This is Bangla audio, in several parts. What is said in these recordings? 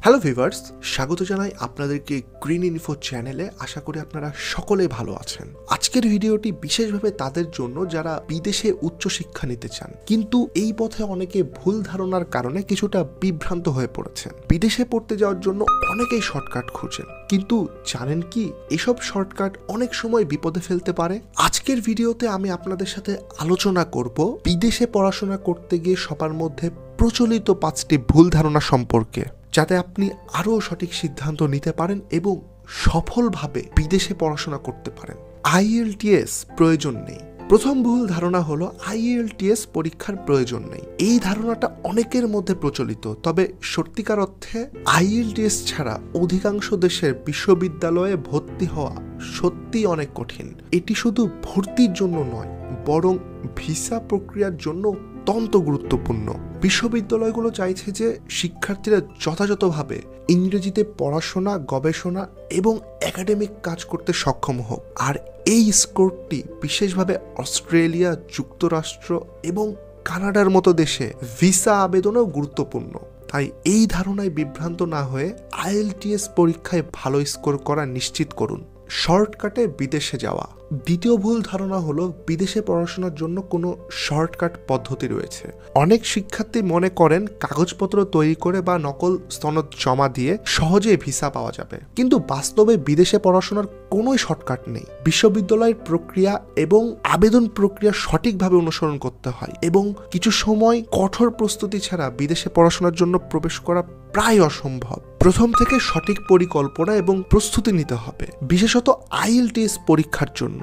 হ্যালো ভিউয়ার্স, স্বাগত জানাই আপনাদেরকে গ্রিন ইনফো চ্যানেলে। আশা করি আপনারা সকলেই ভালো আছেন। আজকের ভিডিওটি বিশেষভাবে তাদের জন্য যারা বিদেশে উচ্চশিক্ষা নিতে চান, কিন্তু এই পথে অনেকে ভুল ধারণার কারণে কিছুটা বিভ্রান্ত হয়ে পড়েছেন। বিদেশে পড়তে যাওয়ার জন্য অনেকেই শর্টকাট খুঁজেন, কিন্তু জানেন কি এসব শর্টকাট অনেক সময় বিপদে ফেলতে পারে। আজকের ভিডিওতে আমি আপনাদের সাথে আলোচনা করব বিদেশে পড়াশোনা করতে গিয়ে সবার মধ্যে প্রচলিত 5টি ভুল ধারণা সম্পর্কে, যাতে আপনি আরও সঠিক সিদ্ধান্ত নিতে পারেন এবং সফলভাবে বিদেশে পড়াশোনা করতে পারেন। IELTS প্রয়োজন নেই। প্রথম ভুল ধারণা হলো IELTS পরীক্ষার প্রয়োজন নেই। এই ধারণাটা অনেকের মধ্যে প্রচলিত, তবে সত্যিকার অর্থে IELTS ছাড়া অধিকাংশ দেশের বিশ্ববিদ্যালয়ে ভর্তি হওয়া সত্যি অনেক কঠিন। এটি শুধু ভর্তির জন্য নয়, বরং ভিসা প্রক্রিয়ার জন্য অত্যন্ত গুরুত্বপূর্ণ। বিশ্ববিদ্যালয়গুলো চাইছে যে শিক্ষার্থীরা যথাযথভাবে ইংরেজিতে পড়াশোনা, গবেষণা এবং একাডেমিক কাজ করতে সক্ষম হোক। আর এই স্কোরটি বিশেষভাবে অস্ট্রেলিয়া, যুক্তরাষ্ট্র এবং কানাডার মতো দেশে ভিসা আবেদনেও গুরুত্বপূর্ণ। তাই এই ধারণায় বিভ্রান্ত না হয়ে IELTS পরীক্ষায় ভালো স্কোর করা নিশ্চিত করুন। শর্টকাটে বিদেশে যাওয়া। দ্বিতীয় ভুল ধারণা হলো বিদেশে পড়াশোনার জন্য কোনো শর্টকাট পদ্ধতি রয়েছে। অনেক শিক্ষার্থী মনে করেন কাগজপত্র তৈরি করে বা নকল সনদ জমা দিয়ে সহজে ভিসা পাওয়া যাবে, কিন্তু বাস্তবে বিদেশে পড়াশোনার কোনোই শর্টকাট নেই। বিশ্ববিদ্যালয়ের প্রক্রিয়া এবং আবেদন প্রক্রিয়া সঠিকভাবে অনুসরণ করতে হয় এবং কিছু সময় কঠোর প্রস্তুতি ছাড়া বিদেশে পড়াশোনার জন্য প্রবেশ করা প্রায় অসম্ভব। প্রথম থেকে সঠিক পরিকল্পনা এবং প্রস্তুতি নিতে হবে, বিশেষত IELTS পরীক্ষার জন্য।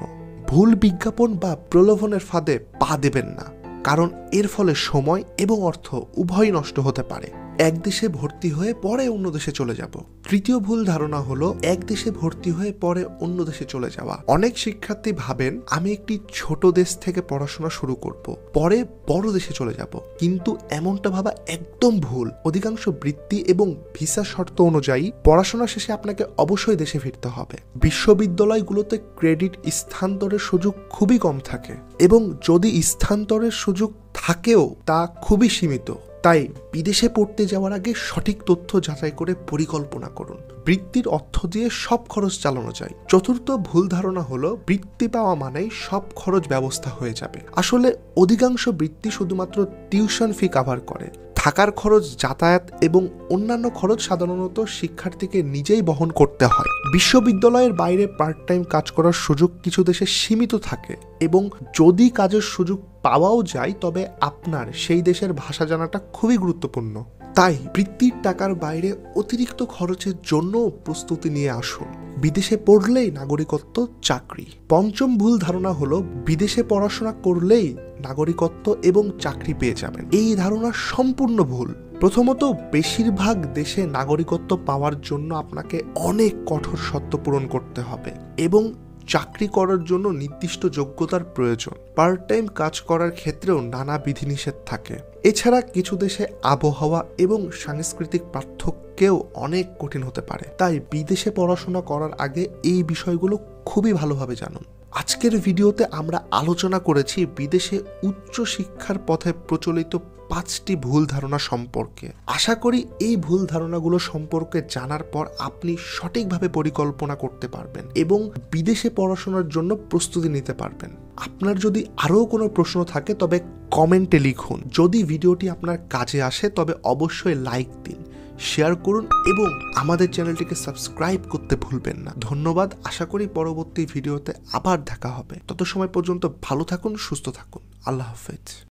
ভুল বিজ্ঞাপন বা প্রলোভনের ফাঁদে পা দেবেন না, কারণ এর ফলে সময় এবং অর্থ উভয়ই নষ্ট হতে পারে। এক দেশে ভর্তি হয়ে পরে অন্য দেশে চলে যাব। তৃতীয় ভুল ধারণা হলো এক দেশে ভর্তি হয়ে পরে অন্য দেশে চলে যাওয়া। অনেক শিক্ষার্থী ভাবেন আমি একটি ছোট দেশ থেকে পড়াশোনা শুরু করব, পরে বড় দেশে চলে যাব, কিন্তু এমনটা ভাবা একদম ভুল। অধিকাংশ বৃত্তি এবং ভিসা শর্ত অনুযায়ী পড়াশোনা শেষে আপনাকে অবশ্যই দেশে ফিরতে হবে। বিশ্ববিদ্যালয়গুলোতে ক্রেডিট স্থানান্তরের সুযোগ খুবই কম থাকে এবং যদি স্থানান্তরের সুযোগ থাকেও তা খুবই সীমিত। তাই বিদেশে পড়তে যাওয়ার আগে সঠিক তথ্য যাচাই করে পরিকল্পনা করুন। বৃত্তির অর্থ দিয়ে সব খরচ চালানো যায়। চতুর্থ ভুল ধারণা হলো বৃত্তি পাওয়া মানেই সব খরচ ব্যবস্থা হয়ে যাবে। আসলে অধিকাংশ বৃত্তি শুধুমাত্র টিউশন ফি কভার করে। থাকার খরচ, যাতায়াত এবং অন্যান্য খরচ সাধারণত শিক্ষার্থীকে নিজেই বহন করতে হয়। বিশ্ববিদ্যালয়ের বাইরে পার্ট টাইম কাজ করার সুযোগ কিছু দেশে সীমিত থাকে এবং যদি কাজের সুযোগ পাওয়াও যায়, তবে আপনার সেই দেশের ভাষা জানাটা খুবই গুরুত্বপূর্ণ। তাই বৃত্তির টাকার বাইরে অতিরিক্ত খরচের জন্য প্রস্তুতি নিয়ে আসুন। বিদেশে পড়লেই নাগরিকত্ব, চাকরি। পঞ্চম ভুল ধারণা হলো বিদেশে পড়াশোনা করলেই নাগরিকত্ব এবং চাকরি পেয়ে যাবেন। এই ধারণা সম্পূর্ণ ভুল। প্রথমত, বেশিরভাগ দেশে নাগরিকত্ব পাওয়ার জন্য আপনাকে অনেক কঠোর শর্ত পূরণ করতে হবে এবং চাকরি করার জন্য নির্দিষ্ট যোগ্যতার প্রয়োজন। পার্ট টাইম কাজ করার ক্ষেত্রেও নানা বিধিনিষেধ থাকে। এছাড়া কিছু দেশে আবহাওয়া এবং সাংস্কৃতিক পার্থক্যও অনেক কঠিন হতে পারে। তাই বিদেশে পড়াশোনা করার আগে এই বিষয়গুলো খুবই ভালোভাবে জানুন। আজকের ভিডিওতে আমরা আলোচনা করেছি বিদেশে উচ্চ শিক্ষার পথে প্রচলিত 5টি ভুল ধারণা সম্পর্কে। আশা করি এই ভুল ধারণাগুলো সম্পর্কে জানার পর আপনি সঠিকভাবে পরিকল্পনা করতে পারবেন এবং বিদেশে পড়াশোনার জন্য প্রস্তুতি নিতে পারবেন। আপনার যদি আরও কোনো প্রশ্ন থাকে তবে কমেন্টে লিখুন। যদি ভিডিওটি আপনার কাজে আসে তবে অবশ্যই লাইক দিন, শেয়ার করুন এবং আমাদের চ্যানেলটিকে সাবস্ক্রাইব করতে ভুলবেন না। ধন্যবাদ। আশা করি পরবর্তী ভিডিওতে আবার দেখা হবে। তত সময় পর্যন্ত ভালো থাকুন, সুস্থ থাকুন। আল্লাহ হাফেজ।